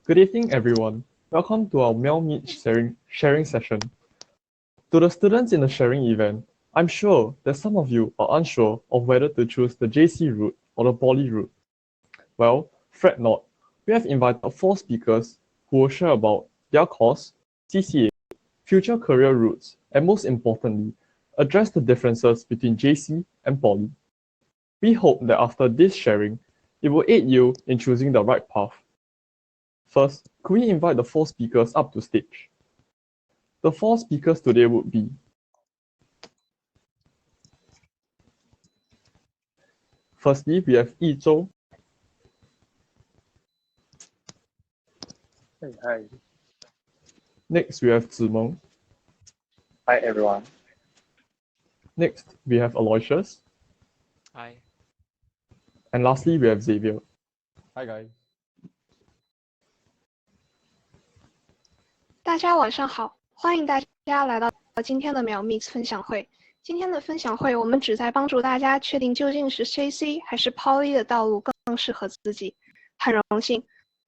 Good evening, everyone. Welcome to our Miao Meet sharing session. To the students in the sharing event, I'm sure that some of you are unsure of whether to choose the JC route or the Poly route. Well, fret not. We have invited 4 speakers who will share about their course, CCA, future career routes, and most importantly, address the differences between JC and Poly. We hope that after this sharing, it will aid you in choosing the right path. First, could we invite the 4 speakers up to stage? The 4 speakers today would be firstly, we have Yizhou. Hi. Next, we have Zimeng. Hi, everyone. Next, we have Aloysius. Hi. And lastly, we have Xavier. Hi guys. 大家晚上好，欢迎大家来到今天的Miao Meet 分享会。今天的分享会，我们旨在帮助大家确定究竟是 JC 还是 Poly 的道路更适合自己。很荣幸，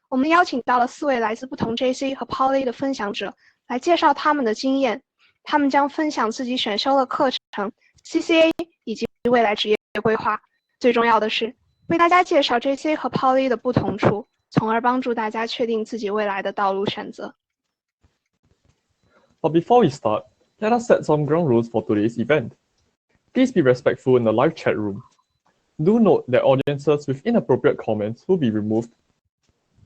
我们邀请到了4位来自不同 JC 和 Poly 的分享者，来介绍他们的经验。他们将分享自己选修的课程、CCA 以及未来职业规划。最重要的是，为大家介绍 JC 和 Poly 的不同处，从而帮助大家确定自己未来的道路选择。But before we start, let us set some ground rules for today's event. Please be respectful in the live chat room. Do note that audiences with inappropriate comments will be removed.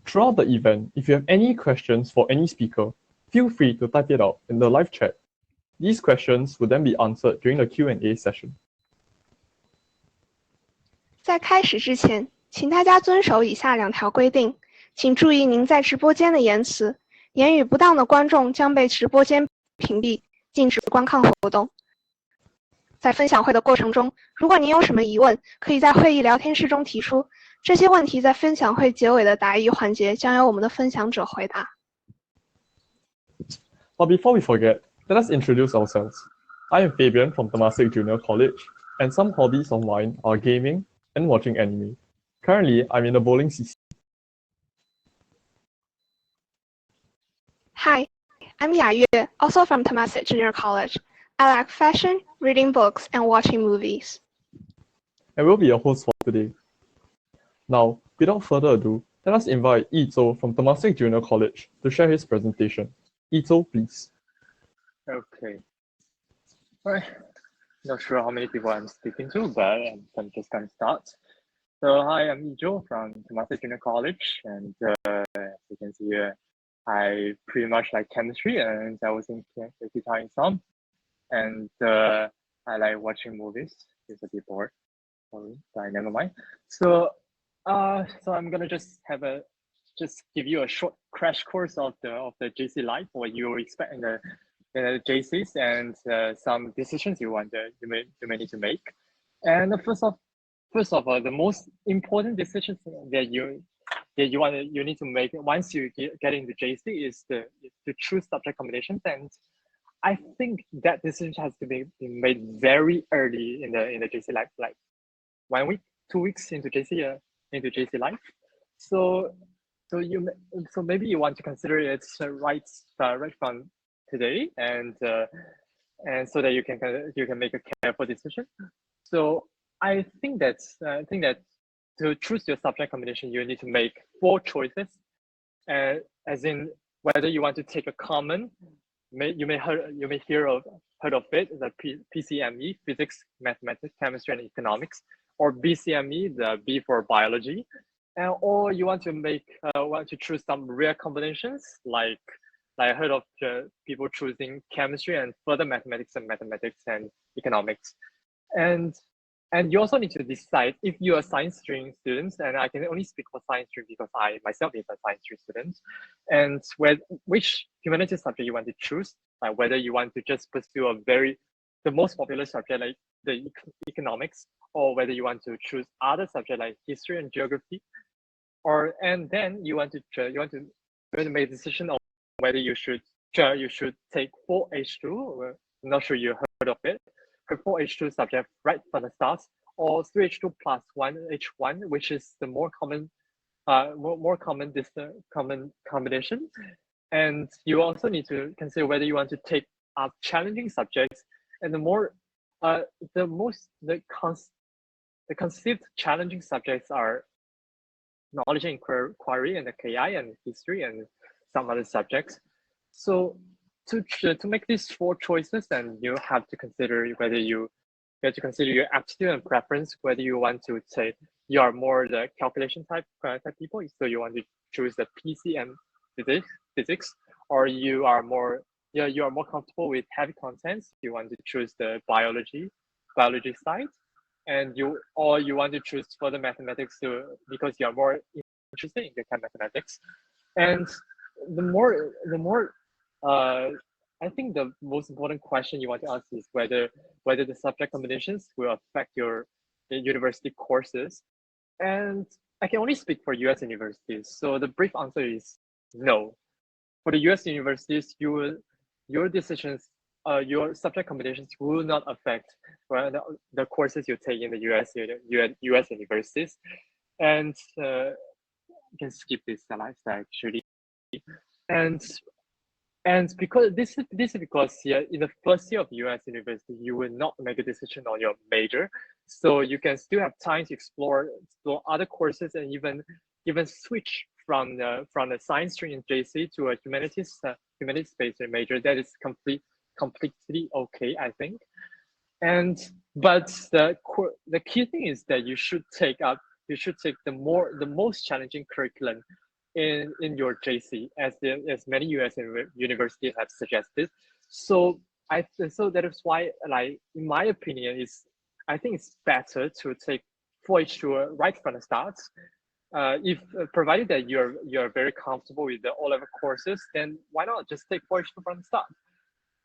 Throughout the event, if you have any questions for any speaker, feel free to type it out in the live chat. These questions will then be answered during the Q&A session. 在开始之前，请大家遵守以下2条规定，请注意您在直播间的言辞。言语不当的观众将被直播间屏蔽，禁止观看活动。在分享会的过程中，如果您有什么疑问，可以在会议聊天室中提出。这些问题在分享会结尾的答疑环节将由我们的分享者回答。But before we forget, let us introduce ourselves. I am Fabien from Temasek Junior College, and some hobbies of mine are gaming and watching anime. Currently, I'm in the bowling CC. Hi, I'm Yayue, also from Temasek Junior College. I like fashion, reading books, and watching movies. And we'll be your hosts for today. Now, without further ado, let us invite Yizhou from Temasek Junior College to share his presentation. Yizhou, please. Okay. All right. Not sure how many people I'm speaking to, but I'm just going to start. So, hi, I'm Yizhou from Temasek Junior College, and as you can see here, I pretty much like chemistry, and I was in guitar in some, and I like watching movies. It's a bit bored, sorry, but never mind. So I'm gonna just give you a short crash course of the JC life, what you expect in the JCs, and some decisions you may need to make. And first of all, the most important decisions that you need to make once you get into JC is to choose subject combinations, and I think that decision has to be made very early in the JC life, like 1 week, 2 weeks into JC life. So maybe you want to consider it right from today, and so that you can make a careful decision. So I think that to choose your subject combination, you need to make 4 choices, as in whether you want to take a common. You may hear of it, the PCME, physics, mathematics, chemistry, and economics, or BCME, the B for biology, or you want to choose some rare combinations, like I heard of people choosing chemistry and further mathematics and economics, and you also need to decide if you are science stream students, and I can only speak for science stream because I myself is a science stream student, and which humanities subject you want to choose, like whether you want to just pursue the most popular subject like the economics, or whether you want to choose other subject like history and geography, and then you want to make a decision on whether you should take 4H2. I'm not sure you heard of it. 4H2 subject right from the start, or 3H2 plus 1H1, which is the more common more common combination, and you also need to consider whether you want to take up challenging subjects, and the conceived challenging subjects are knowledge inquiry and the KI and history and some other subjects. So to make these four choices, then you have to consider whether you have to consider your aptitude and preference, whether you want to say you are more the calculation type people, so you want to choose the PC and physics, or you are more comfortable with heavy contents, you want to choose the biology side, and you want to choose further mathematics because you are more interested in the kind of mathematics. And the more I think the most important question you want to ask is whether the subject combinations will affect your university courses. And I can only speak for US universities. So the brief answer is no. For the US universities, your decisions, your subject combinations will not affect the courses you take in the US universities. And you can skip this slide actually. And because this is because in the first year of US university, you will not make a decision on your major, so you can still have time to explore other courses and even switch from the science stream in JC to a humanities-based major. That is completely okay, I think. But the key thing is that you should take the most challenging curriculum in your JC, as many US universities have suggested. So that is why, like, in my opinion, I think it's better to take 4H2 right from the start. If provided that you're very comfortable with the O-level courses, then why not just take 4H2 from the start?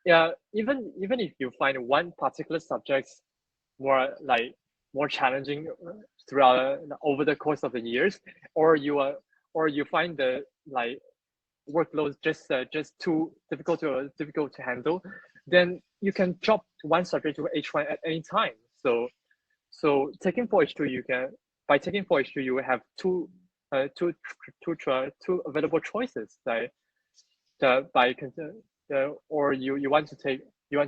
Yeah, even if you find one particular subject more challenging throughout over the course of the years, or you find the workload just too difficult to handle, then you can drop one subject to H1 at any time. So taking 4H2, by taking 4H2 you will have two available choices. Or you want to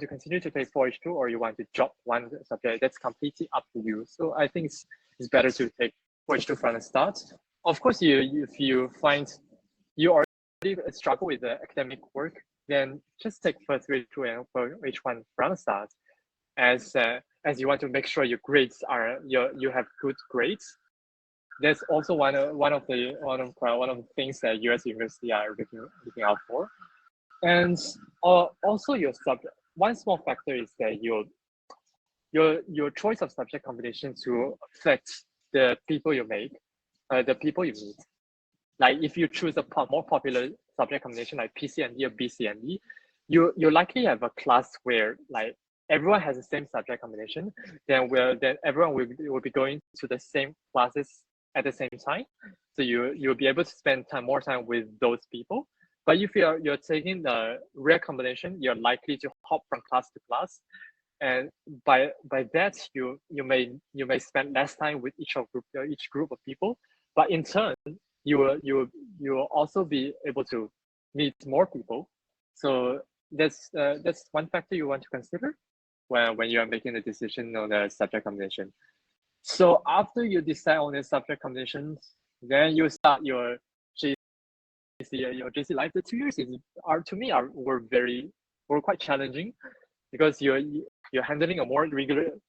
continue to take 4H2, or you want to drop one subject. That's completely up to you. So I think it's better to take 4H2 from the start. Of course, if you find you already struggle with the academic work, then just take first H2 and H1 from the start, as you want to make sure your grades you have good grades. That's also one of the things that US university are looking out for. And also your subject. One small factor is that your choice of subject combinations will affect the people you meet. Like if you choose a more popular subject combination like PCND or BCND, you likely have a class where like everyone has the same subject combination. Then everyone will be going to the same classes at the same time. So you'll be able to spend more time with those people. But if you're taking the rare combination, you're likely to hop from class to class, and by that you may spend less time with each group of people. But in turn, you will also be able to meet more people. So that's one factor you want to consider when you are making the decision on the subject combination. So after you decide on the subject combinations, then you start your JC life. The 2 years were quite challenging, because you're handling a more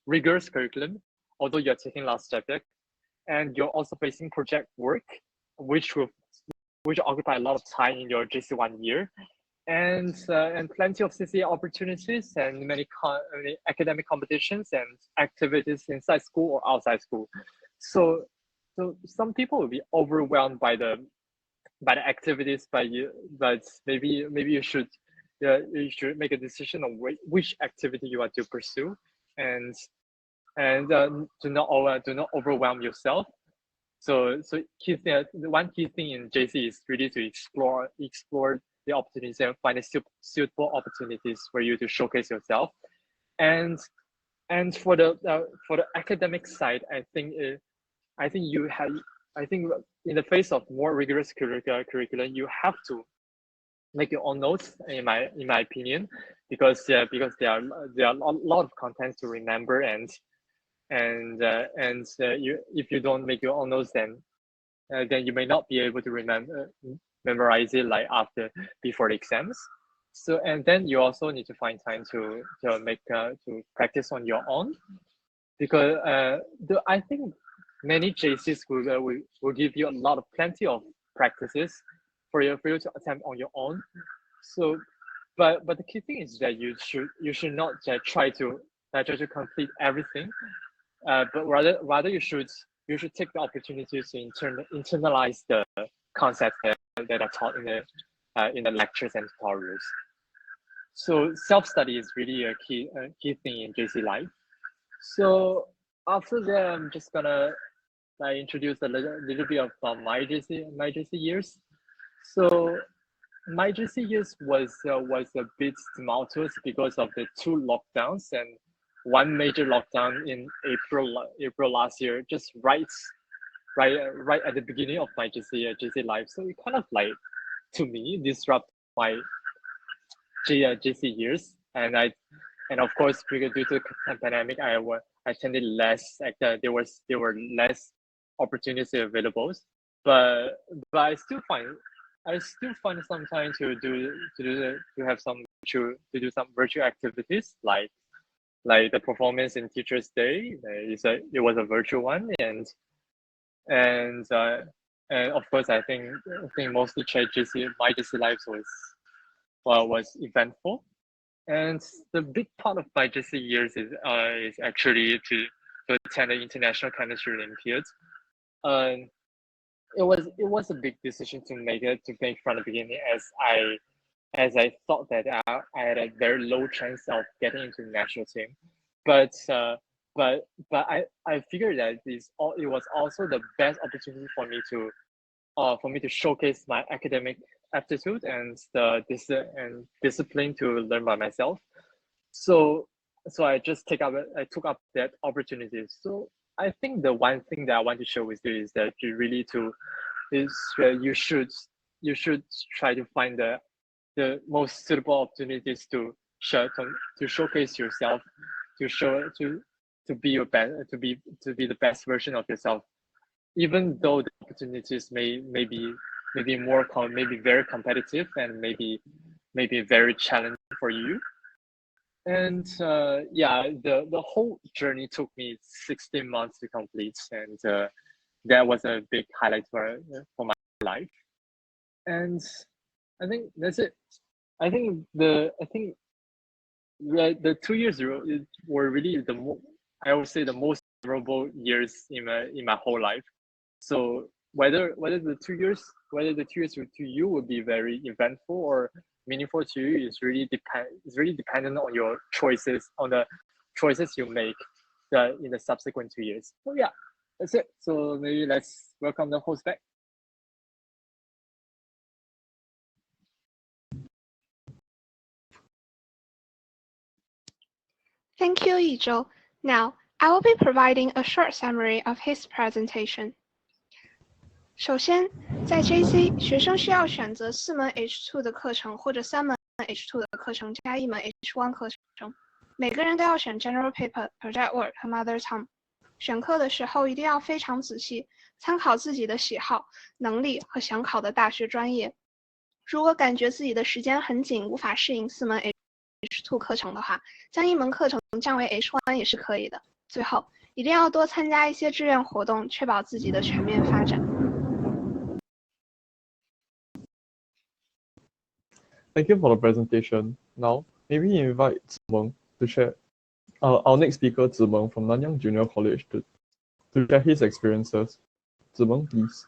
rigorous curriculum, although you're taking last subject, and you're also facing project work, which occupy a lot of time in your JC 1 year, and plenty of CCA opportunities and many academic competitions and activities inside school or outside school. So some people will be overwhelmed by the activities, but maybe you should make a decision on which activity you want to pursue, and do not overwhelm yourself. So one key thing in JC is really to explore the opportunities and find suitable opportunities for you to showcase yourself. And for the academic side, I think in the face of more rigorous curriculum, you have to make your own notes, in my opinion, because there are a lot of content to remember, and if you don't make your own notes, then you may not be able to memorize it like before the exams. So, and then you also need to find time to practice on your own, because I think many JCs will give you plenty of practices for you to attempt on your own. So, but the key thing is that you should not try to complete everything, but rather you should take the opportunity to internalize the concepts that are taught in the lectures and tutorials. So self-study is really a key thing in JC life. So after that, I'm just gonna introduce a little bit of my JC years. So my JC years was a bit tumultuous because of the 2 lockdowns, and one major lockdown in April last year, just right at the beginning of my JC life. So it kind of to me disrupt my JC years, and of course, due to the pandemic, I attended less. There were less opportunities available, but I still find some time to do some virtual activities, like the performance in Teachers' Day. It was a virtual one, and of course, I think mostly my JC life was eventful. And the big part of my JC years is actually to attend the International Chemistry Olympiads. It was a big decision to make from the beginning, as I thought that I had a very low chance of getting into the national team, but I figured that it was also the best opportunity for me to showcase my academic aptitude and discipline to learn by myself. So I took up that opportunity. So I think the one thing that I want to share with you is that you should try to find the most suitable opportunities to showcase yourself, to be the best version of yourself, even though the opportunities may be very competitive and maybe very challenging for you. And the whole journey took me 16 months to complete, and that was a big highlight for my life. And I think that's it. I think the 2 years were really I would say the most memorable years in my whole life. So whether the 2 years to you would be very eventful or meaningful to you is really dependent on your choices, on the choices you make in the subsequent 2 years. So yeah, that's it. So maybe let's welcome the host back. Thank you, Yizhou. Now, I will be providing a short summary of his presentation. 首先，在 JC， 学生需要选择4门 H2 的课程或者3门 H2 的课程加1门 H1 课程。每个人都要选 General Paper、Project Work 和 Mother Tongue。选课的时候一定要非常仔细，参考自己的喜好、能力和想考的大学专业。如果感觉自己的时间很紧，无法适应4门 H2 课程的话，将1门课程降为 H1 也是可以的。最后，一定要多参加一些志愿活动，确保自己的全面发展。Thank you for the presentation. Now, maybe we invite Zimeng to share. Our next speaker, Zimeng from Nanyang Junior College, to share his experiences. Zimeng, please.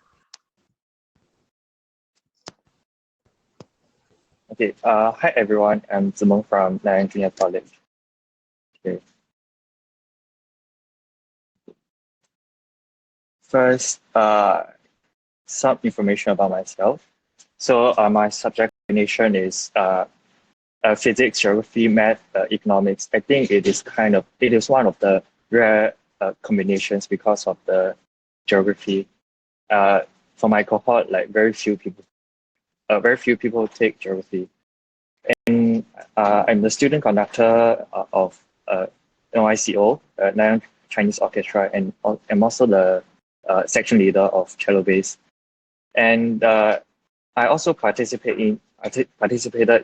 Okay. Hi everyone. I'm Zimeng from Nanyang Junior College. Okay. First, some information about myself. So my subject combination is physics, geography, math, economics. I think it is one of the rare combinations because of the geography. for my cohort, like very few people take geography. And I'm the student conductor of NYCO, Nanyang Chinese Orchestra, and I'm also the section leader of cello bass. And I also participated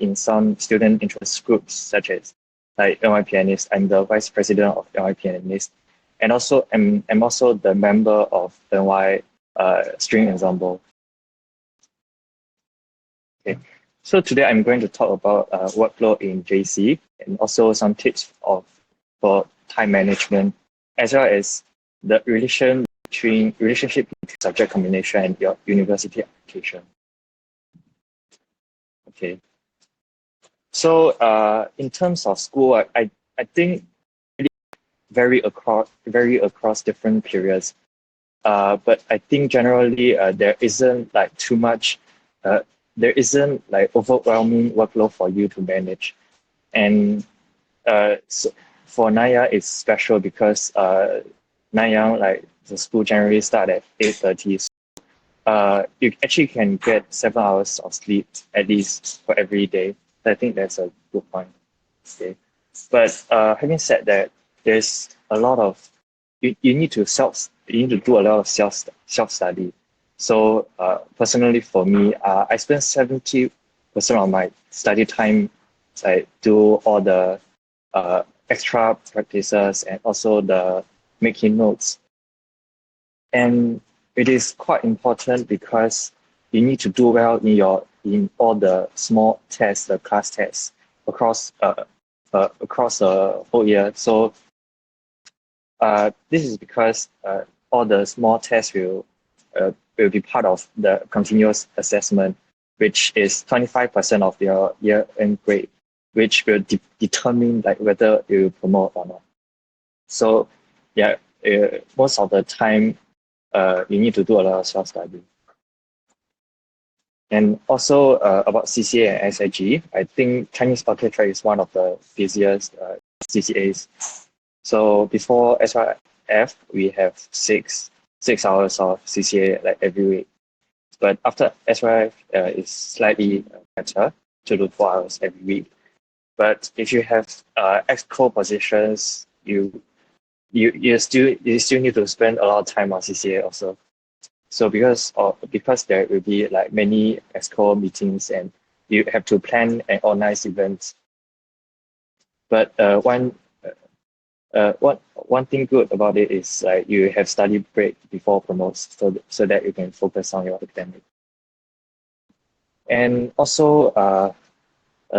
in some student interest groups, such as like NY Pianist. I'm the vice president of NY Pianist, and also I'm also the member of NY String Ensemble. Okay, so today I'm going to talk about workflow in JC and also some tips for time management, as well as the relationship between subject combination and your university application. Okay. So in terms of school, I think it vary across different periods. But I think generally there isn't like too much. There isn't like overwhelming workload for you to manage, and so for Nanyang it's special because Nanyang, like the school generally start at 8:30. You actually can get 7 hours of sleep at least for every day. I think that's a good point. Okay, but having said that, there's a lot of you need to do a lot of self study. So personally for me, I spend 70% of my study time like do all the extra practices and also the making notes. And it is quite important because you need to do well in all the small tests, the class tests across the whole year. So this is because all the small tests will be part of the continuous assessment, which is 25% of your year-end grade, which will determine like whether you promote or not. So yeah, most of the time you need to do a lot of self-study. And also about CCA and SIG, I think Chinese Orchestra is one of the busiest CCAs. So before SYF, we have six hours of CCA like every week. But after SYF, it's slightly better to do 4 hours every week. But if you have exco positions, you still need to spend a lot of time on CCA also. So because there will be like many exco meetings and you have to plan and organize events. But one thing good about it is like you have study break before promotes, so that you can focus on your academic. And also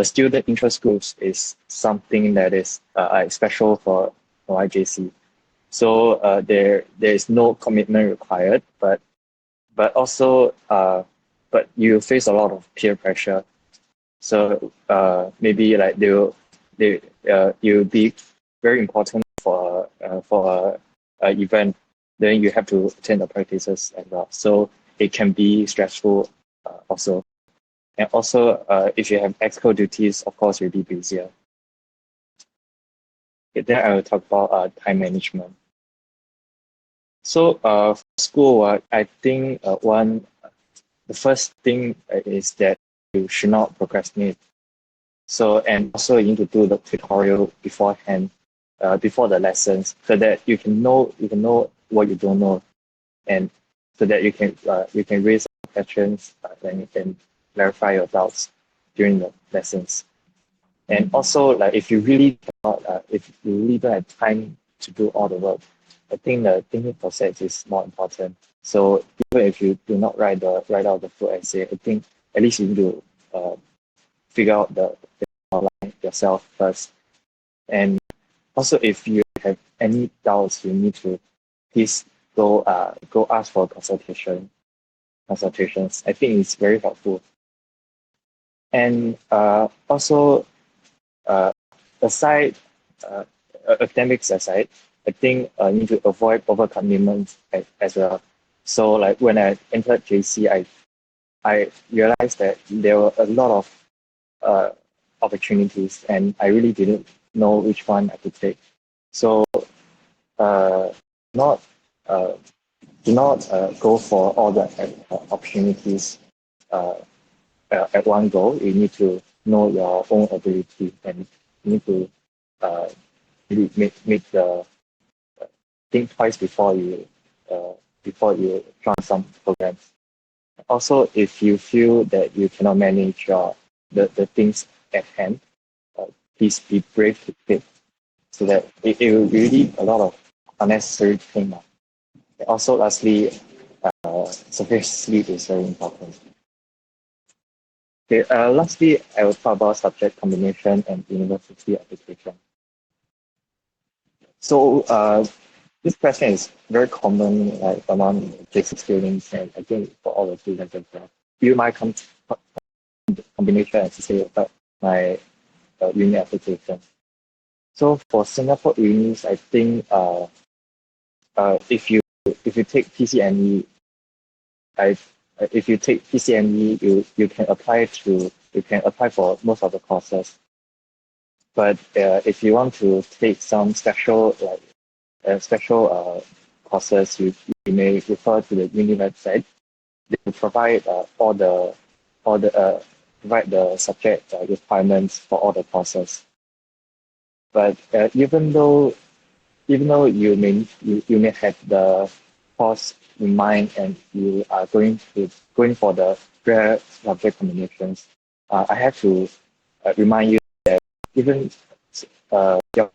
student interest groups is something that is special for NYJC. So there is no commitment required, but also but you face a lot of peer pressure. So maybe like you'll be very important for a event, then you have to attend the practices as well. So it can be stressful also. And also if you have exco duties, of course you'll be busier. Okay, then I will talk about time management. So for school, I think the first thing is that you should not procrastinate. So, and also you need to do the tutorial beforehand, before the lessons, so that you can know what you don't know, and so that you can raise questions and you can clarify your doubts during the lessons. And also, like if you really don't have time to do all the work, I think the thinking process is more important. So even if you do not write out the full essay, I think at least you need to figure out the outline yourself first. And also, if you have any doubts, you need to please go ask for consultations. I think it's very helpful. And also, academics aside, I think you need to avoid overcommitment as well. So like when I entered JC, I realized that there were a lot of opportunities and I really didn't know which one I could take. So not do not go for all the opportunities at one go. You need to know your own ability, and you need to really make the think twice before you join some programs. Also, if you feel that you cannot manage the things at hand, please be brave to quit, so that it will really a lot of unnecessary pain. Also, lastly, sufficient sleep is very important. Okay, lastly, I will talk about subject combination and university application. So this question is very common among JC students, and I think for all the students as well. You might come combination as CCA about my uni application. So for Singapore unis, I think if you take PCME, if you take PCME, you can apply for most of the courses. But if you want to take some special courses, you may refer to the uni website. They will provide provide the subject requirements for all the courses. But even though you may have the course in mind and you are going for the rare subject combinations, I have to remind you that even your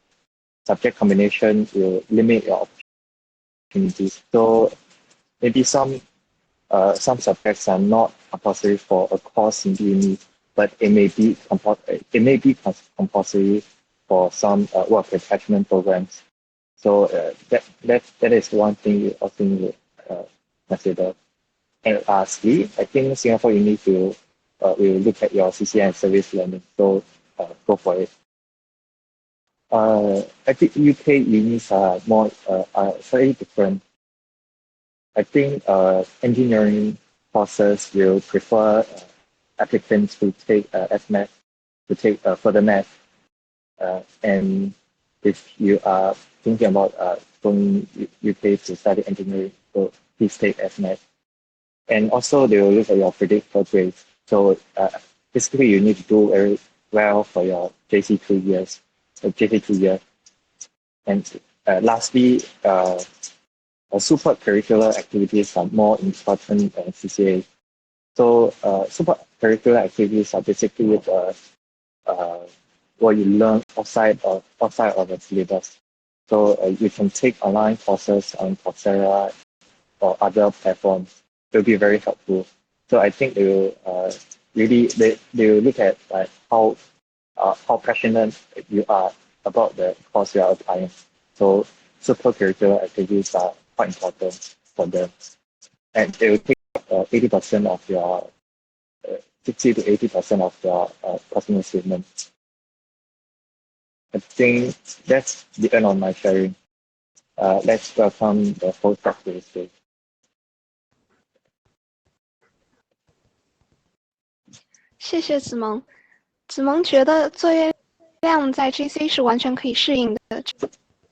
subject combination will limit your opportunities. So maybe some subjects are not compulsory for a course in uni, but it may be compulsory for some work attachment programs. So that is one thing you also need to consider. And lastly, I think Singapore you need to will look at your CCA and service learning. So go for it. I think UK unis are slightly different. I think engineering courses will prefer applicants who take FMath, to take further math. And if you are thinking about going UK to study engineering, so please take FMath. And also they will look at your predictor grades. So basically you need to do very well for your JC 2 years. So JC 2 years. And lastly, super curricular activities are more important than CCA. So super curricular activities are basically what you learn outside of the syllabus. So you can take online courses on Coursera or other platforms. It will be very helpful. So I think they will they will look at how passionate you are about the course you are applying. So super curricular activities are quite important for them, and they will take 80% of your 60 to 80% of your personal achievement. I think that's the end of my sharing. Let's welcome the host of today's day. 谢谢子萌。子萌觉得作业量在 JC 是完全可以适应的，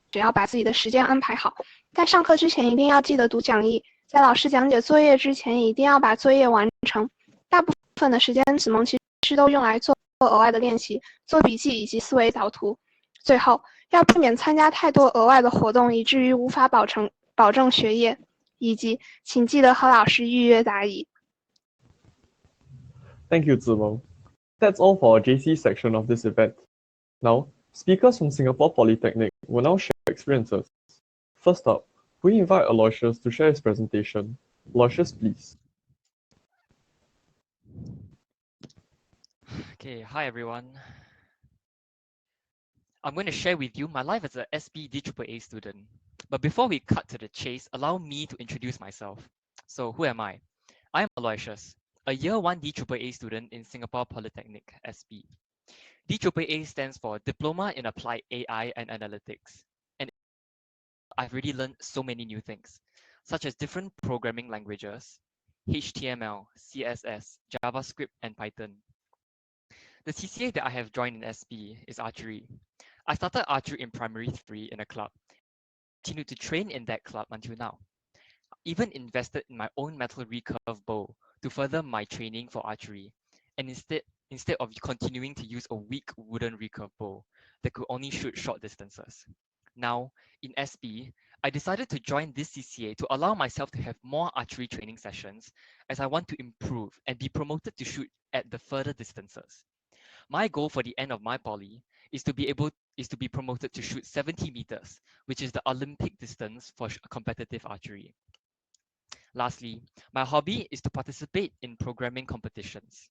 只要把自己的时间安排好。但上课之前一定要记得读讲义，在老师讲解作业之前一定要把作业完成。大部分的时间子萌其实都用来做额外的练习，做笔记以及思维导图。最后，要避免参加太多额外的活动，以至于无法保证学业。以及，请记得和老师预约答疑。Thank you, Zimeng. That's all for our JC section of this event. Now, speakers from Singapore Polytechnic will now share experiences. First up, we invite Aloysius to share his presentation. Aloysius, please. Okay, hi everyone. I'm going to share with you my life as a SB DAAA student. But before we cut to the chase, allow me to introduce myself. So who am I? I'm Aloysius, a Year 1 DAAA student in Singapore Polytechnic SB. DAAA stands for Diploma in Applied AI and Analytics. And I've really learned so many new things, such as different programming languages, HTML, CSS, JavaScript, and Python. The CCA that I have joined in SB is archery. I started archery in primary 3 in a club, continued to train in that club until now. even invested in my own metal recurve bow to further my training for archery, and instead of continuing to use a weak wooden recurve bow that could only shoot short distances. Now, in SB, I decided to join this CCA to allow myself to have more archery training sessions as I want to improve and be promoted to shoot at the further distances. My goal for the end of my poly is to be promoted to shoot 70 meters, which is the Olympic distance for competitive archery. Lastly, my hobby is to participate in programming competitions.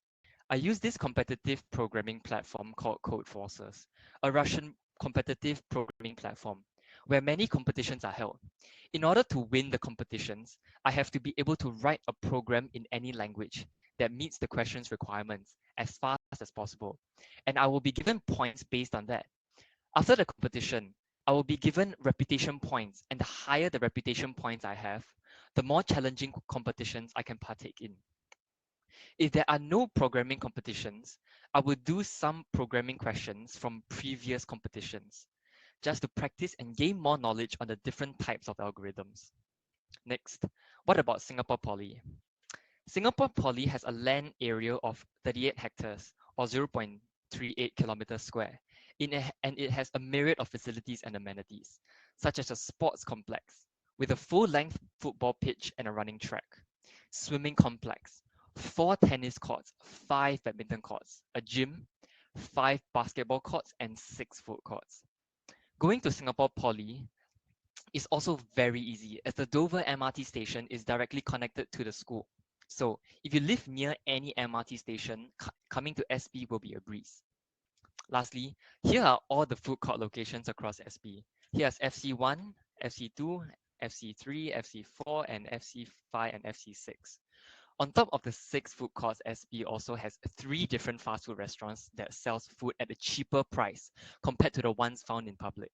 I use this competitive programming platform called Code Forces, a Russian competitive programming platform, where many competitions are held. In order to win the competitions, I have to be able to write a program in any language that meets the question's requirements as fast as possible, and I will be given points based on that. After the competition, I will be given reputation points, and the higher the reputation points I have, the more challenging competitions I can partake in. If there are no programming competitions, I will do some programming questions from previous competitions, just to practice and gain more knowledge on the different types of algorithms. Next, what about Singapore Poly? Singapore Poly has a land area of 38 hectares or 0.38 kilometers square, and it has a myriad of facilities and amenities, such as a sports complex with a full-length football pitch and a running track, swimming complex, 4 tennis courts, 5 badminton courts, a gym, 5 basketball courts, and 6 food courts. Going to Singapore Poly is also very easy as the Dover MRT station is directly connected to the school. So if you live near any MRT station, coming to SB will be a breeze. Lastly, here are all the food court locations across SB. Here's FC1, FC2, FC3, FC4, and FC5 and FC6. On top of the 6 food courts, SB also has 3 different fast food restaurants that sells food at a cheaper price compared to the ones found in public.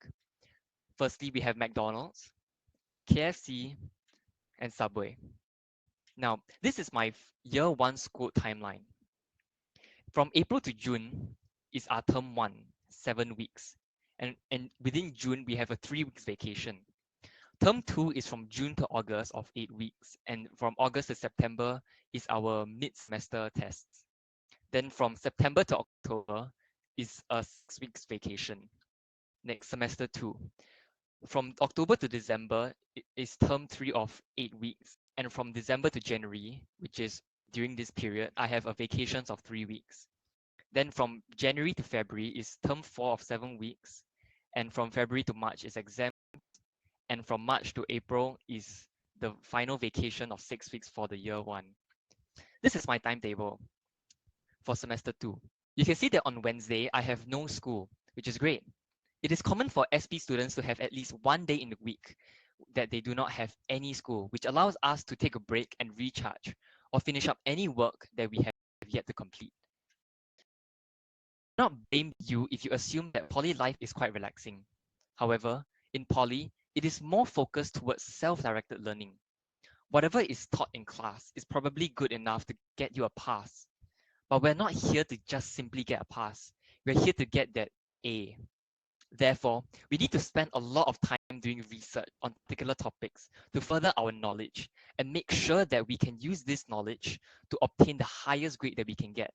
Firstly, we have McDonald's, KFC, and Subway. Now, this is my year 1 school timeline. From April to June is our term 1, 7 weeks. And within June, we have a 3 weeks vacation. Term 2 is from June to August of 8 weeks. And from August to September is our mid-semester tests. Then from September to October is a 6 weeks vacation. Next, semester 2. From October to December is term 3 of 8 weeks. And from December to January, which is during this period, I have a vacations of 3 weeks. Then from January to February is term 4 of 7 weeks. And from February to March is exam. And from March to April is the final vacation of 6 weeks for the year 1. This is my timetable for semester 2. You can see that on Wednesday, I have no school, which is great. It is common for SP students to have at least 1 day in the week that they do not have any school, which allows us to take a break and recharge or finish up any work that we have yet to complete. I do not blame you if you assume that poly life is quite relaxing. However, in poly, it is more focused towards self-directed learning. Whatever is taught in class is probably good enough to get you a pass. But we're not here to just simply get a pass. We're here to get that A. Therefore, we need to spend a lot of time doing research on particular topics to further our knowledge and make sure that we can use this knowledge to obtain the highest grade that we can get.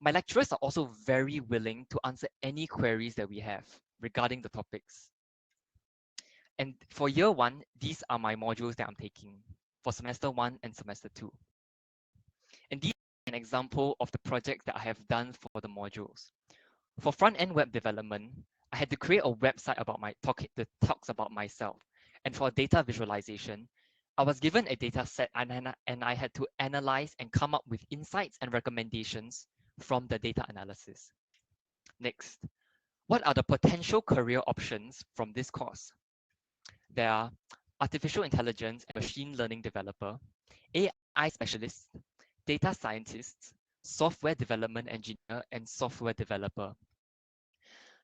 My lecturers are also very willing to answer any queries that we have regarding the topics. And for year 1, these are my modules that I'm taking for semester 1 and semester 2. And these are an example of the projects that I have done for the modules. For front-end web development, I had to create a website about that talks about myself. And for data visualization, I was given a data set and I had to analyze and come up with insights and recommendations from the data analysis. Next, what are the potential career options from this course? There are artificial intelligence and machine learning developer, AI specialist, data scientists, software development engineer, and software developer.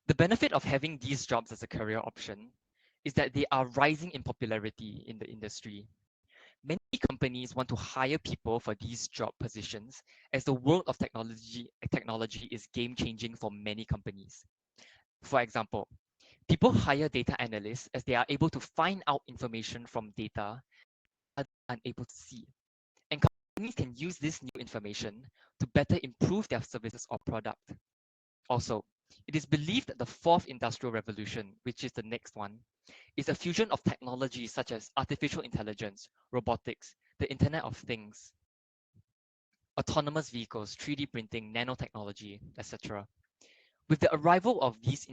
The benefit of having these jobs as a career option is that they are rising in popularity in the industry. Many companies want to hire people for these job positions as the world of technology is game-changing for many companies. For example, people hire data analysts as they are able to find out information from data unable to see. And companies can use this new information to better improve their services or product. Also, it is believed that the fourth industrial revolution, which is the next one, is a fusion of technologies such as artificial intelligence, robotics, the Internet of Things, autonomous vehicles, 3D printing, nanotechnology, etc. With the arrival of this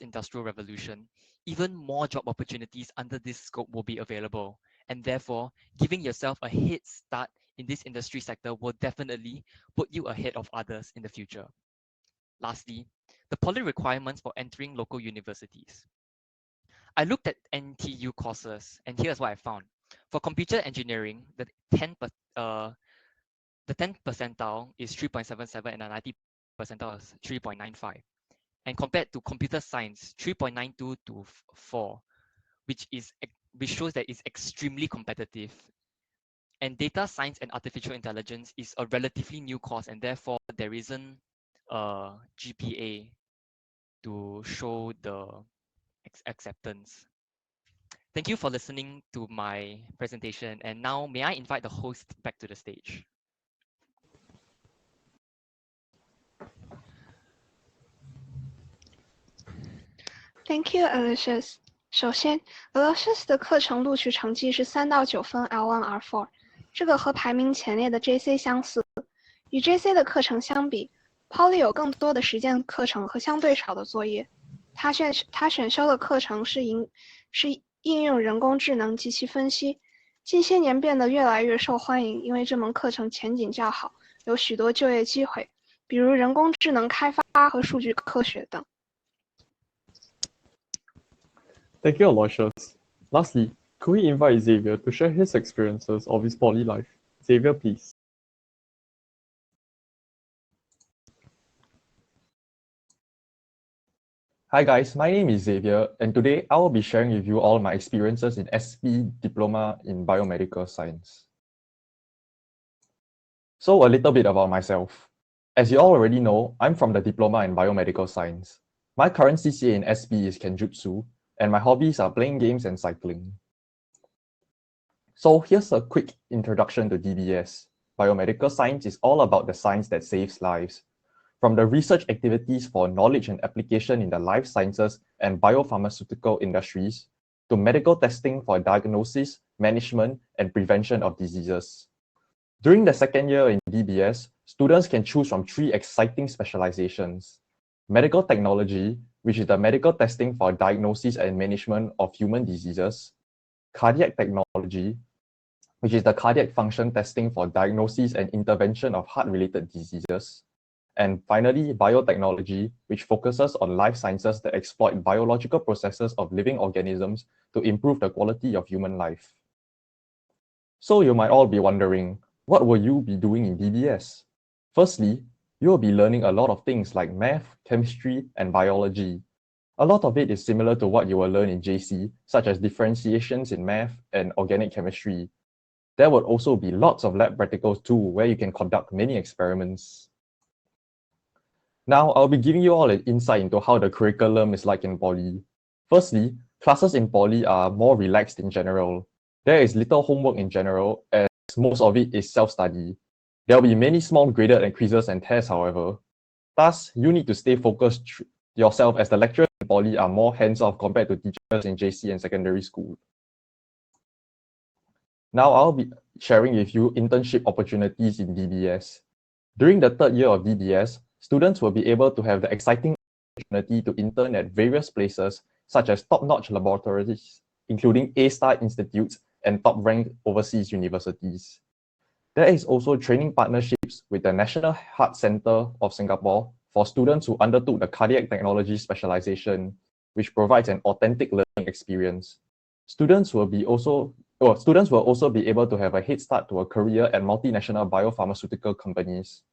industrial revolution, even more job opportunities under this scope will be available, and therefore, giving yourself a head start in this industry sector will definitely put you ahead of others in the future. Lastly, the poly requirements for entering local universities. I looked at NTU courses, and here's what I found. For computer engineering, the 10th percentile is 3.77 and the 90th percentile is 3.95. And compared to computer science, 3.92 to 4, which shows that it's extremely competitive. And data science and artificial intelligence is a relatively new course, and therefore there isn't a GPA to show the acceptance. Thank you for listening to my presentation, and now may I invite the host back to the stage. Thank you, Aloysius. 首先 ，Aloysius 的课程录取成绩是3到9分 L1、R4， 这个和排名前列的 JC 相似。与 JC 的课程相比 ，Poly 有更多的实践课程和相对少的作业。他选修的课程是应用人工智能及其分析，近些年变得越来越受欢迎，因为这门课程前景较好，有许多就业机会，比如人工智能开发和数据科学等。Thank you, Aloysius. Lastly, could we invite Xavier to share his experiences of his poly life? Xavier, please. Hi guys, my name is Xavier, and today I will be sharing with you all my experiences in SP Diploma in Biomedical Science. So a little bit about myself. As you all already know, I'm from the Diploma in Biomedical Science. My current CCA in SP is Kenjutsu, and my hobbies are playing games and cycling. So here's a quick introduction to DBS. Biomedical Science is all about the science that saves lives. From the research activities for knowledge and application in the life sciences and biopharmaceutical industries, to medical testing for diagnosis, management, and prevention of diseases. During the second year in DBS, students can choose from 3 exciting specializations. Medical technology, which is the medical testing for diagnosis and management of human diseases. Cardiac technology, which is the cardiac function testing for diagnosis and intervention of heart-related diseases. And finally, biotechnology, which focuses on life sciences that exploit biological processes of living organisms to improve the quality of human life. So you might all be wondering, what will you be doing in DBS? Firstly, you will be learning a lot of things like math, chemistry, and biology. A lot of it is similar to what you will learn in JC, such as differentiations in math and organic chemistry. There would also be lots of lab practicals too, where you can conduct many experiments. Now, I'll be giving you all an insight into how the curriculum is like in Poly. Firstly, classes in Poly are more relaxed in general. There is little homework in general, as most of it is self-study. There will be many small graded and quizzes and tests, however. Thus, you need to stay focused yourself as the lecturers in Poly are more hands-off compared to teachers in JC and secondary school. Now, I'll be sharing with you internship opportunities in DBS. During the third year of DBS, students will be able to have the exciting opportunity to intern at various places, such as top-notch laboratories, including A-star institutes and top-ranked overseas universities. There is also training partnerships with the National Heart Centre of Singapore for students who undertook the cardiac technology specialization, which provides an authentic learning experience. Students will also be able to have a head start to a career at multinational biopharmaceutical companies.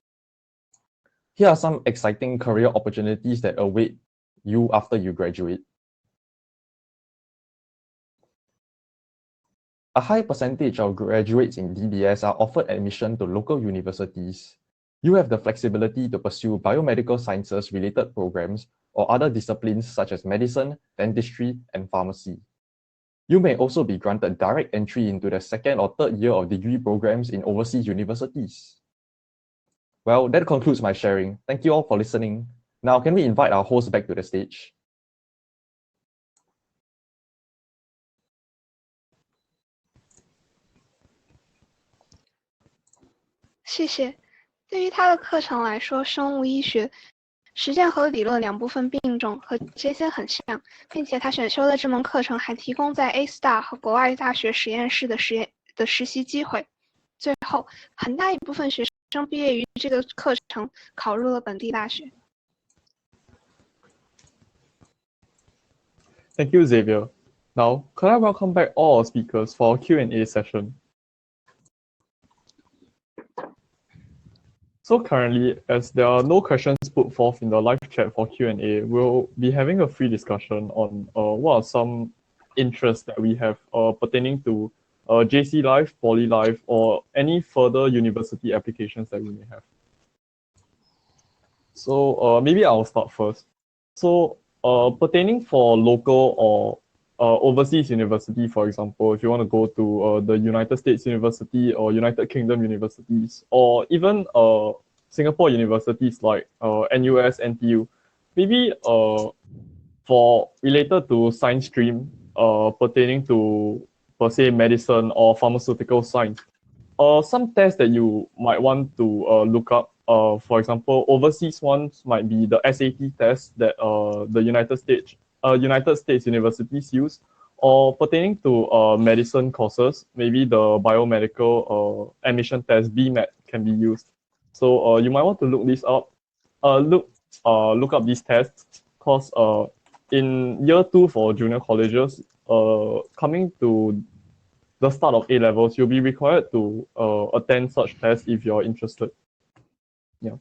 Here are some exciting career opportunities that await you after you graduate. A high percentage of graduates in DBS are offered admission to local universities. You have the flexibility to pursue biomedical sciences related programs or other disciplines such as medicine, dentistry, and pharmacy. You may also be granted direct entry into the second or third year of degree programs in overseas universities. Well, that concludes my sharing. Thank you all for listening. Now, can we invite our host back to the stage? 谢谢。对于他的课程来说，生物医学实践和理论两部分并重，和 JC 很像，并且他选修的这门课程还提供在 A-Star 和国外大学实验室的实习机会。最后，很大一部分学生毕业于这个课程，考入了本地大学。Thank you, Xavier. Now, could I welcome back all our speakers for our Q&A session? So currently, as there are no questions put forth in the live chat for Q&A, we'll be having a free discussion on what are some interests that we have pertaining to JC life, Poly life, or any further university applications that we may have. So maybe I'll start first. So pertaining for local or overseas university, for example, if you want to go to the United States University or United Kingdom universities, or even Singapore universities like NUS, NTU, maybe for related to science stream pertaining to, per se, medicine or pharmaceutical science, some tests that you might want to look up, for example, overseas ones might be the SAT test that the United States universities use, or pertaining to medicine courses, maybe the biomedical admission test BMAT can be used. So you might want to look this up, look up these tests, because in year 2 for junior colleges, coming to the start of A levels, you'll be required to attend such tests if you're interested. Yeah.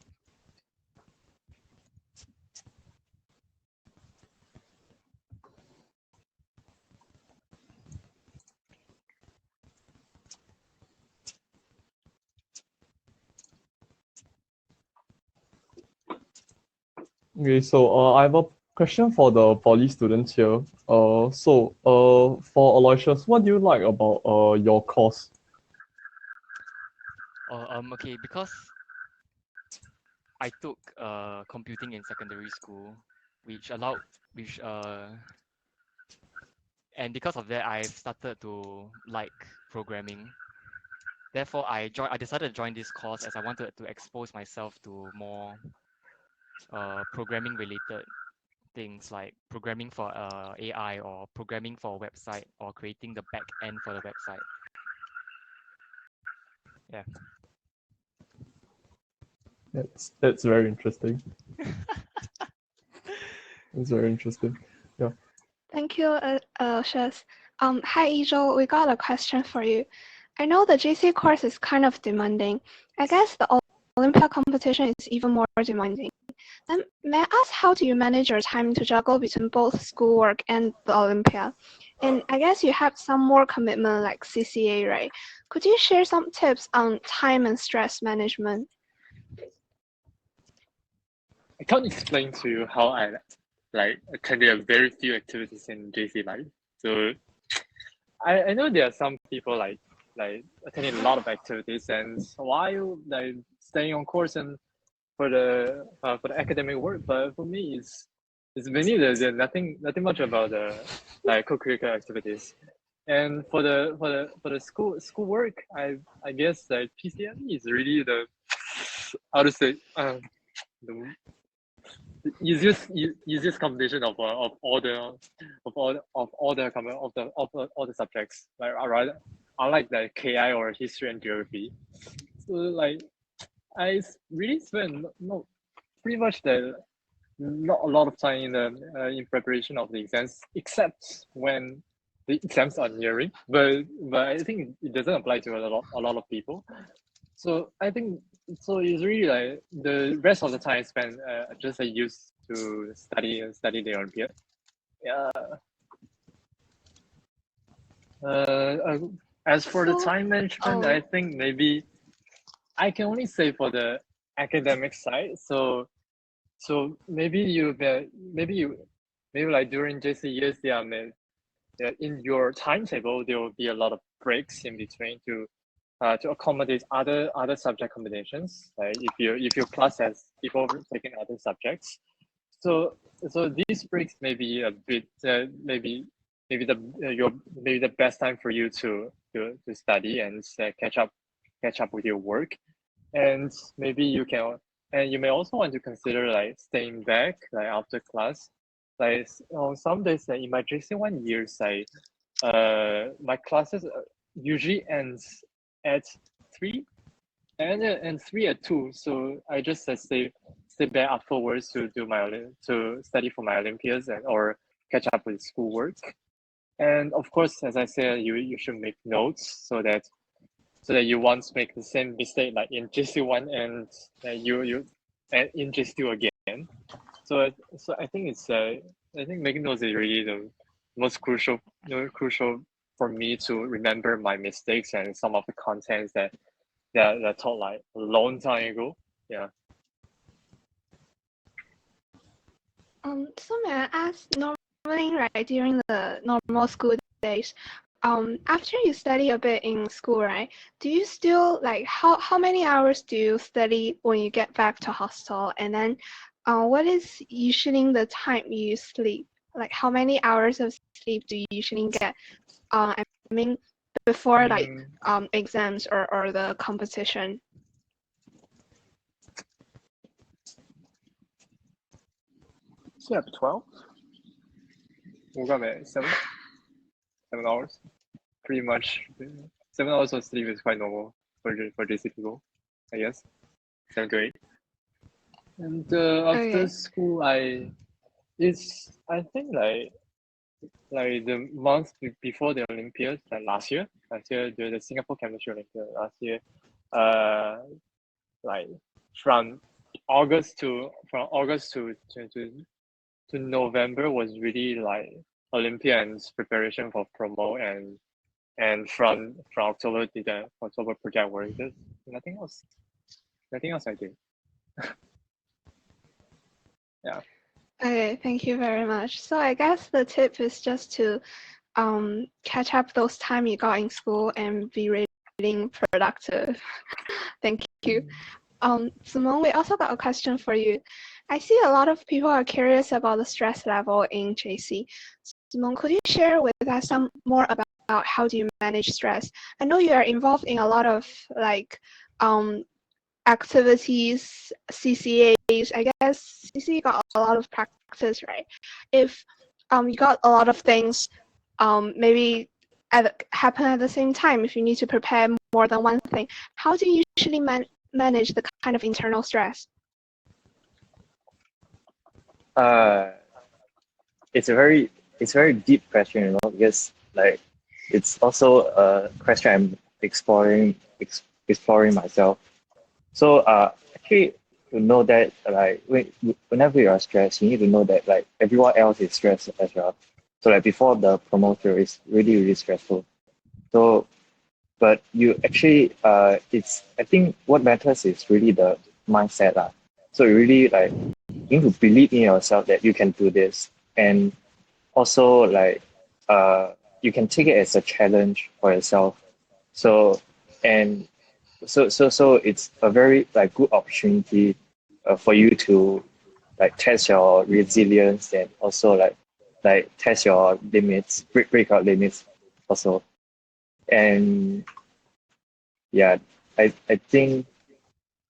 Okay, so I have a question for the poly students here. For Aloysius, what do you like about your course? Okay, because I took computing in secondary school, and because of that, I've started to like programming. Therefore, I decided to join this course as I wanted to expose myself to more programming related things like programming for AI or programming for a website or creating the back end for the website. Yeah. That's very interesting. It's very interesting. Yeah. Thank you, Aloysius. Hi, Yizhou. We got a question for you. I know the JC course is kind of demanding. I guess the Olympia competition is even more demanding. Then may I ask, how do you manage your time to juggle between both schoolwork and the Olympia? And I guess you have some more commitment like CCA, right? Could you share some tips on time and stress management? I can't explain to you how I attended a very few activities in JC life. So I know there are some people like attending a lot of activities and while staying on course and for the academic work, but for me it's mainly there's nothing much about the co-curricular activities. And for the school work, I guess PCM is really the the easiest combination of all the subjects. Unlike the KI or history and geography, so I really spend pretty much not a lot of time in preparation of the exams, except when the exams are nearing. But I think it doesn't apply to a lot of people. So I think it's really the rest of the time I spend just used to study the Olympiad. Yeah. As for the time management, I think maybe I can only say for the academic side. So maybe during JC years, in your timetable there will be a lot of breaks in between to accommodate other subject combinations. Like if your class has people taking other subjects, so these breaks may be a bit maybe the best time for you to study and catch up with your work, and maybe you can, and you may also want to consider like staying back like after class. Like on some days, like in my JC1 years, my classes usually ends at 3 and 3 at 2. So I just stay back afterwards to study for my Olympiads or catch up with schoolwork. And of course, as I said, you should make notes so that you won't make the same mistake like in JC1 and you and in JC2 again. So I think making notes is really the most crucial for me to remember my mistakes and some of the contents that taught like a long time ago. Yeah. So may I ask, normally, right, during the normal school days, after you study a bit in school, right, do you still like how many hours do you study when you get back to hostel? And then what is usually the time you sleep? Like how many hours of sleep do you usually get? I mean before like exams or the competition. Sleep 12. Woke up at 7 hours. Pretty much 7 hours of sleep is quite normal for JC people, I guess. 7 to 8. And after school, I think like the month before the Olympiad, like last year the Singapore Chemistry Olympiad last year, like from August to November was really like Olympians preparation for promo, and from October did the October project work. There's nothing else I did. Yeah. Okay, thank you very much. So I guess the tip is just to catch up those time you got in school and be really productive. Thank you. Zimeng, we also got a question for you. I see a lot of people are curious about the stress level in JC. Zimeng, could you share with us some more about how do you manage stress? I know you are involved in a lot of like activities, CCAs. I guess CC got a lot of practice, right? If you got a lot of things, maybe happen at the same time. If you need to prepare more than one thing, how do you usually manage the kind of internal stress? It's a very deep question, because like it's also a question I'm exploring myself. So actually, to know that like whenever you are stressed, you need to know that like everyone else is stressed as well. So like before the promoter is really stressful. So, but you actually I think what matters is really the mindset lah. So you really like you need to believe in yourself that you can do this, and also like you can take it as a challenge for yourself. So and so it's a very like good opportunity for you to like test your resilience, and also like test your limits, break out limits also. And yeah, I think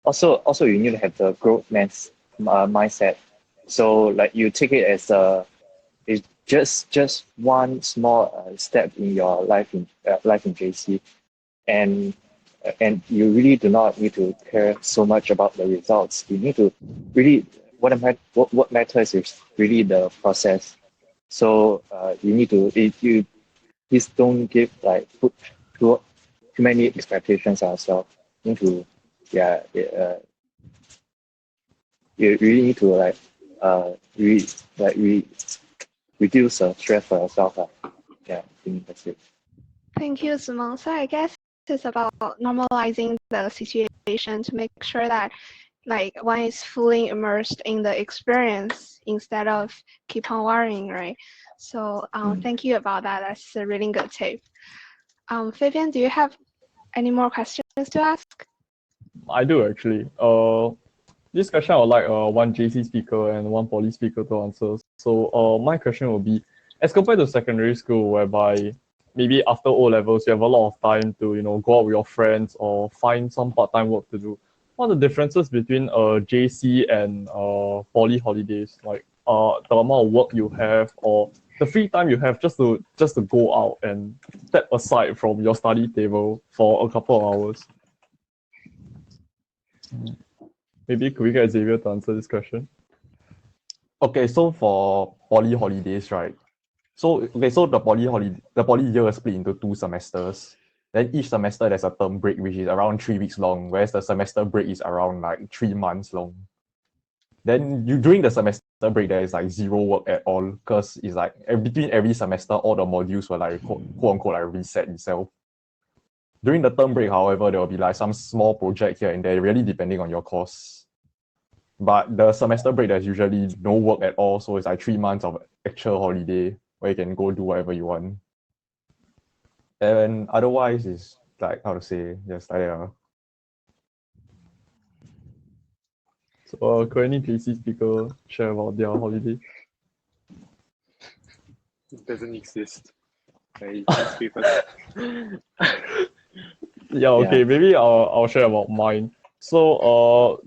also you need to have the growth mindset. So like you take it as it's just one small step in your life in JC, and you really do not need to care so much about the results. You need to really what matters is really the process. So you need to you please don't give like put too many expectations on yourself. You need to you really need to reduce stress for yourself. Yeah, I think that's it. Thank you, Zimeng. So I guess it's about normalizing the situation to make sure that like one is fully immersed in the experience instead of keep on worrying, right? So thank you about that. That's a really good tip. Fabien, do you have any more questions to ask? I do actually. This question I would like one JC speaker and one poly speaker to answer. So my question will be, as compared to secondary school, whereby maybe after O levels you have a lot of time to go out with your friends or find some part-time work to do. What are the differences between JC and poly holidays? Like the amount of work you have or the free time you have just to go out and step aside from your study table for a couple of hours. Maybe could we get Xavier to answer this question? Okay, so for poly holidays, right? So the poly year is split into 2 semesters. Then each semester there's a term break which is around 3 weeks long, whereas the semester break is around like 3 months long. Then during the semester break there is like zero work at all, because it's like between every semester all the modules were like quote unquote like reset itself. During the term break, however, there will be like some small project here and there, really depending on your course. But the semester break, there's usually no work at all, so it's like 3 months of actual holiday where you can go do whatever you want. And otherwise, it's like, how to say, just like So could any JC speaker share about their holiday? It doesn't exist. I can't speak for that. Yeah, okay, maybe I'll share about mine. So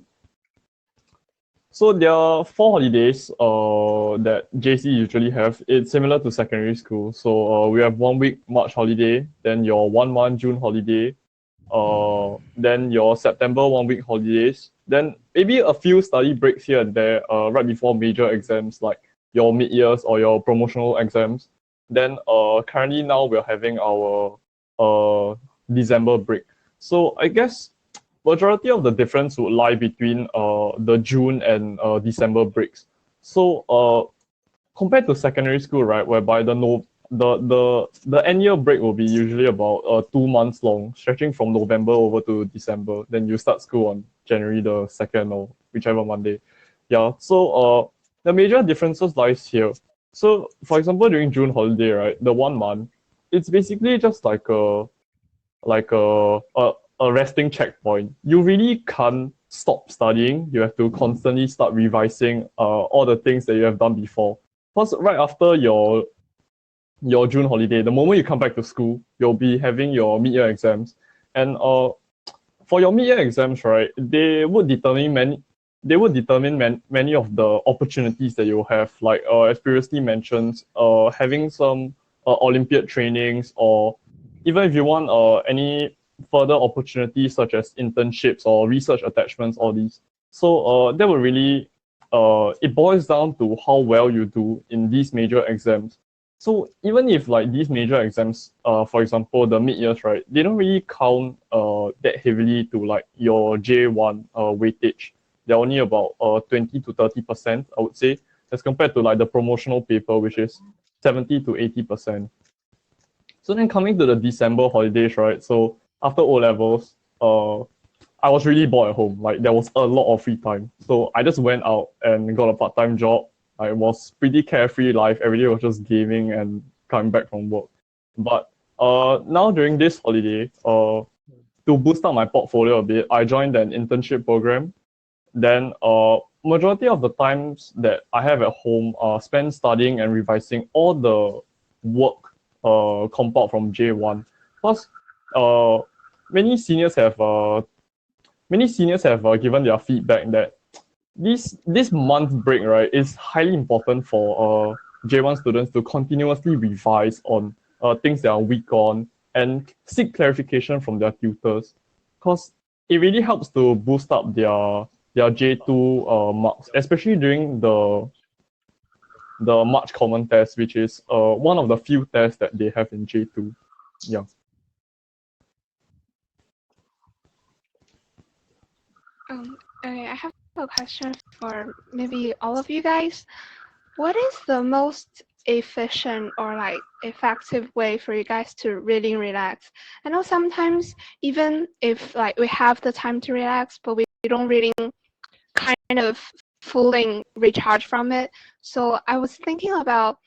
so there are 4 holidays that JC usually have. It's similar to secondary school. So we have 1 week March holiday, then your 1 month June holiday, then your September 1 week holidays, then maybe a few study breaks here and there right before major exams like your mid-years or your promotional exams. Then currently now we're having our December break. So I guess majority of the difference would lie between the June and December breaks. So compared to secondary school, right, whereby the annual break will be usually about 2 months long, stretching from November over to December. Then you start school on January the 2nd or whichever Monday. Yeah. So the major differences lies here. So for example, during June holiday, right, the 1 month, it's basically just like a resting checkpoint. You really can't stop studying. You have to constantly start revising all the things that you have done before. Plus, right after your June holiday, the moment you come back to school, you'll be having your mid-year exams. And for your mid-year exams, right, they would determine many of the opportunities that you have, like as previously mentioned, having some Olympiad trainings, or even if you want any further opportunities such as internships or research attachments, all these. So that will really it boils down to how well you do in these major exams. So even if like these major exams, for example, the mid-years, right, they don't really count that heavily to like your J1 weightage. They're only about 20 to 30%, I would say, as compared to like the promotional paper, which is 70 to 80%. So then coming to the December holidays, right? So after O levels, I was really bored at home. Like there was a lot of free time. So I just went out and got a part-time job. I was pretty carefree life. Every day was just gaming and coming back from work. But now during this holiday, to boost up my portfolio a bit, I joined an internship program. Then majority of the times that I have at home are spent studying and revising all the work compiled from J1. Plus, many seniors have given their feedback that this month break, right, is highly important for J1 students to continuously revise on things they are weak on and seek clarification from their tutors, because it really helps to boost up their J2 marks, especially during the March common test, which is one of the few tests that they have in J2. Yeah. Okay, I have a question for maybe all of you guys. What is the most efficient or like effective way for you guys to really relax? I know sometimes even if like we have the time to relax, but we don't really kind of feeling recharged from it. So I was thinking about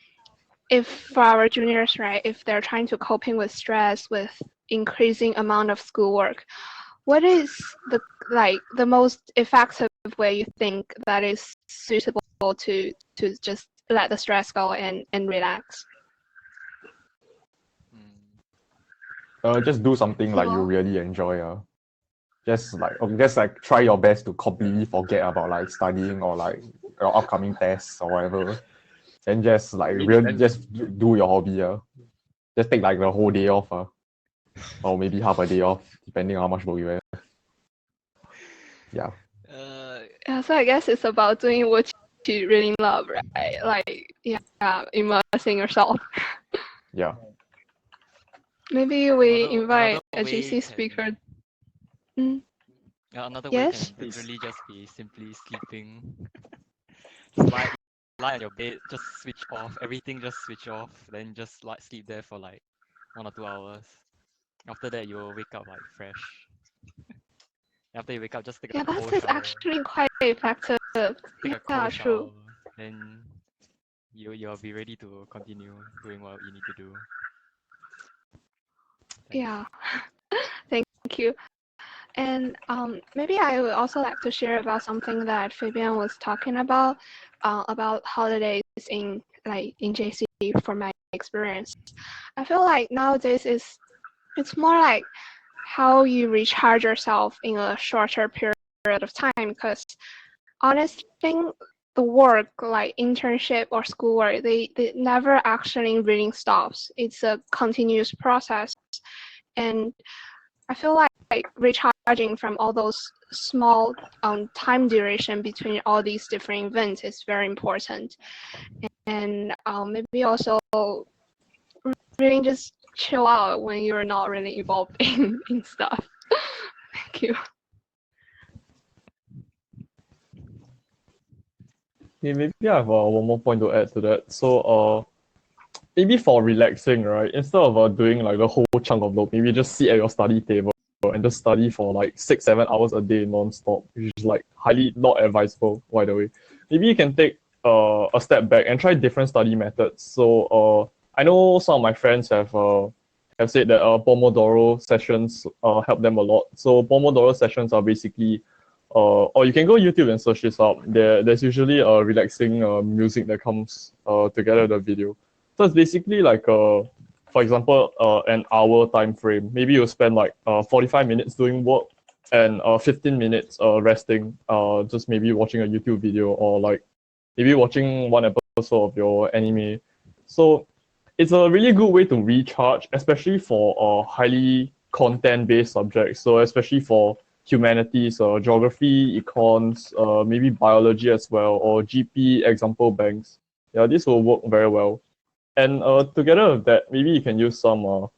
if for our juniors, right, if they're trying to coping with stress, with increasing amount of schoolwork, what is the most effective way you think that is suitable to just let the stress go and relax? Just do something like you really enjoy. Just like try your best to completely forget about like studying or like your upcoming tests or whatever, and just like really just do your hobby. Just take like the whole day off. Or maybe half a day off, depending on how much work you have. Yeah. Yeah, so I guess it's about doing what you really love, right? Like, yeah, immersing yourself. Yeah. Maybe we invite a way JC speaker. Another Yes? way can literally just be simply sleeping. Just lie on your bed, just switch off, everything just switch off, then just like sleep there for like 1 or 2 hours. After that, you'll wake up like fresh. After you wake up, just take a cold That's shower. actually quite effective. Take a cold True. shower, then you'll be ready to continue doing what you need to do. Thanks. Yeah. Thank you. And maybe I would also like to share about something that Fabien was talking about holidays in JC from my experience. I feel like nowadays it's more like how you recharge yourself in a shorter period of time, because honestly, the work like internship or schoolwork, they never actually really stops. It's a continuous process, and I feel like recharging from all those small time duration between all these different events is very important. And maybe also really just chill out when you're not really involved in stuff. Thank you. Okay, maybe I have one more point to add to that. So, maybe for relaxing, right? Instead of doing like the whole chunk of work, maybe just sit at your study table and just study for like 6-7 hours a day non-stop, which is like highly not advisable, by the way. Maybe you can take a step back and try different study methods. So, I know some of my friends have said that Pomodoro sessions help them a lot. So Pomodoro sessions are basically or you can go YouTube and search this up. There's usually a relaxing music that comes together with the video. So it's basically like for example, an hour time frame. Maybe you spend like 45 minutes doing work and 15 minutes resting. Just maybe watching a YouTube video or like maybe watching one episode of your anime. So it's a really good way to recharge, especially for highly content-based subjects. So especially for humanities, geography, econs, maybe biology as well, or GP example banks. Yeah, this will work very well. And together with that, maybe you can use some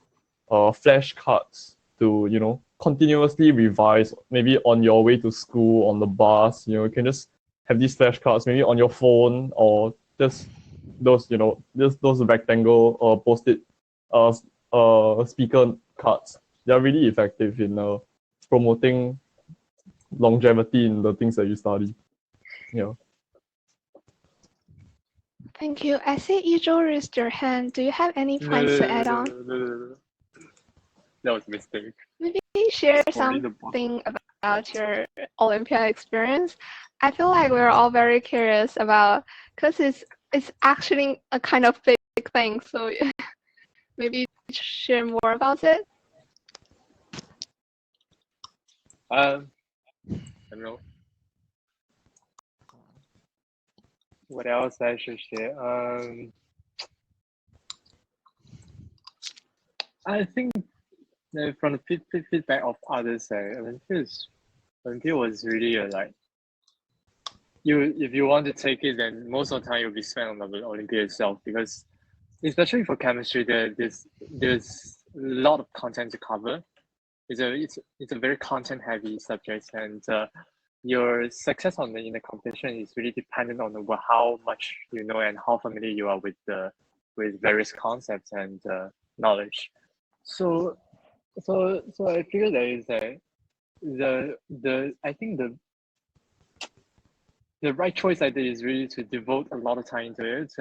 flashcards to continuously revise. Maybe on your way to school, on the bus, you can just have these flashcards maybe on your phone or just those those rectangle or post-it speaker cards. They are really effective in promoting longevity in the things that you study. Yeah. Thank you. I see Yizhou raised your hand. Do you have any points to add on? No. That was a mistake. Maybe share something about your Olympia experience. I feel like we're all very curious about, because it's actually a kind of big thing. So maybe share more about it. I don't know. What else I should share? I think from the feedback of others, Olympia was really like if you want to take it, then most of the time you'll be spent on the Olympia itself, because especially for chemistry, there's a lot of content to cover. It's a very content heavy subject, and your success in the competition is really dependent on how much you know and how familiar you are with various concepts and knowledge. So I feel that is I think the right choice I did is really to devote a lot of time to it,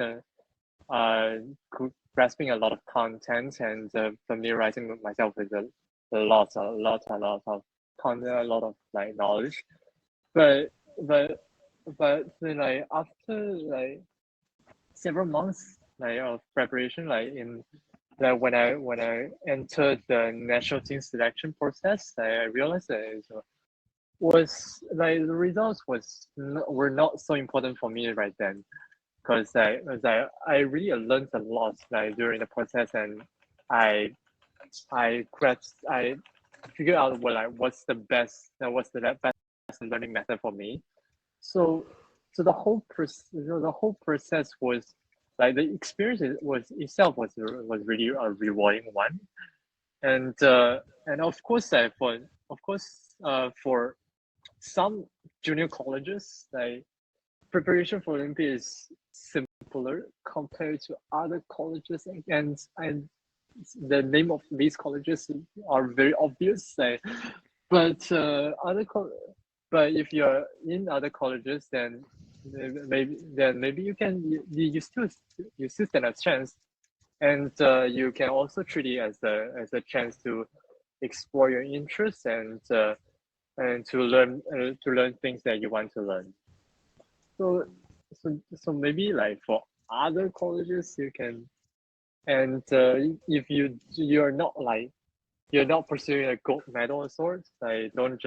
grasping a lot of content and familiarizing myself with a lot of content, a lot of like knowledge. But then, like after like several months like of preparation, when I entered the national team selection process, I realized that it was like the results were not so important for me right then, because I really learned a lot like during the process, and I figured out what's the best learning method for me. So the whole process was like the experience itself was really a rewarding one, and of course for some junior colleges, like preparation for Olympia is simpler compared to other colleges, and the name of these colleges are very obvious. But if you're in other colleges, then maybe you still stand a chance, and you can also treat it as a chance to explore your interests and to learn things that you want to learn. So maybe like for other colleges you can, and if you're not pursuing a gold medal of sorts, like don't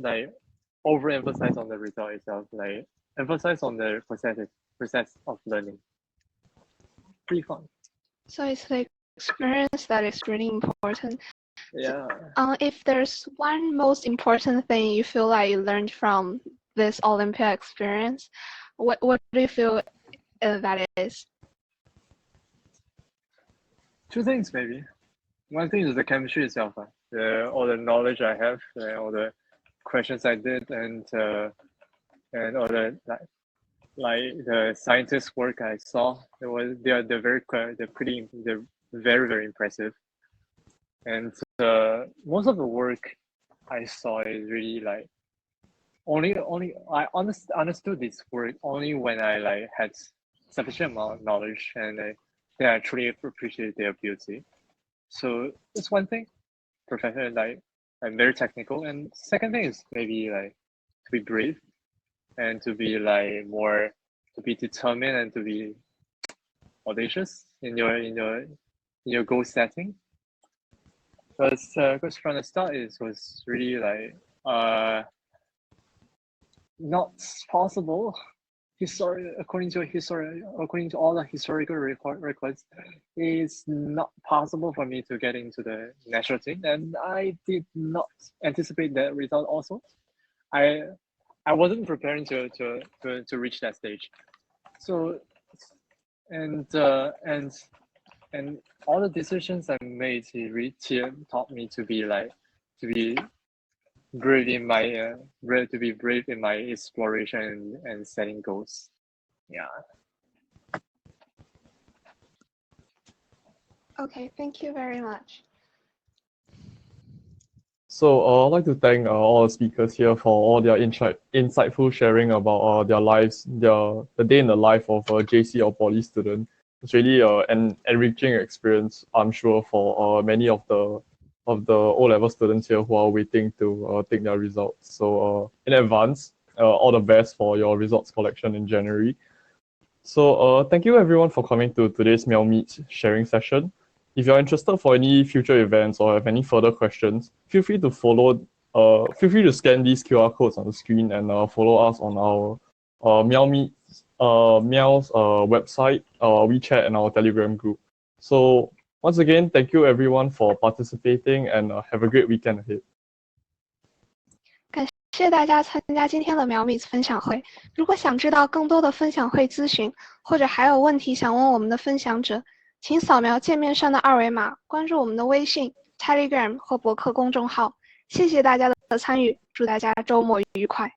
like overemphasize on the result itself. Like emphasize on the process of learning. Pretty fun. So it's the experience that is really important. Yeah. If there's one most important thing you feel like you learned from this Olympia experience, what do you feel that is? Two things maybe. One thing is the chemistry itself. All the knowledge I have, all the questions I did, and all the the scientist work I saw. They're very, very impressive. And most of the work I saw is really like only I understood this work only when I had sufficient amount of knowledge, and then I truly appreciate their beauty. So that's one thing. Professional, I'm very technical. And second thing is maybe to be brave, and to be to be determined, and to be audacious in your goal setting. Because from the start it was really not possible. According to all the historical records, it's not possible for me to get into the national team, and I did not anticipate that result. Also, I wasn't preparing to reach that stage. So, and all the decisions I made really taught me to be brave in my exploration and setting goals. Yeah. Okay, thank you very much. So I'd like to thank all the speakers here for all their insightful sharing about their lives, the day in the life of a JC or Poly student. It's really an enriching experience, I'm sure, for many of the O-level students here who are waiting to take their results. So in advance, all the best for your results collection in January. So thank you everyone for coming to today's Miao Meet sharing session. If you're interested for any future events or have any further questions, feel free to scan these QR codes on the screen and follow us on our Miao's website, our WeChat, and our Telegram group. So once again, thank you everyone for participating, and have a great weekend ahead. 感谢大家参加今天的苗米分享会。如果想知道更多的分享会咨询，或者还有问题想问我们的分享者，请扫描界面上的二维码，关注我们的微信、Telegram 和博客公众号。谢谢大家的参与，祝大家周末愉快。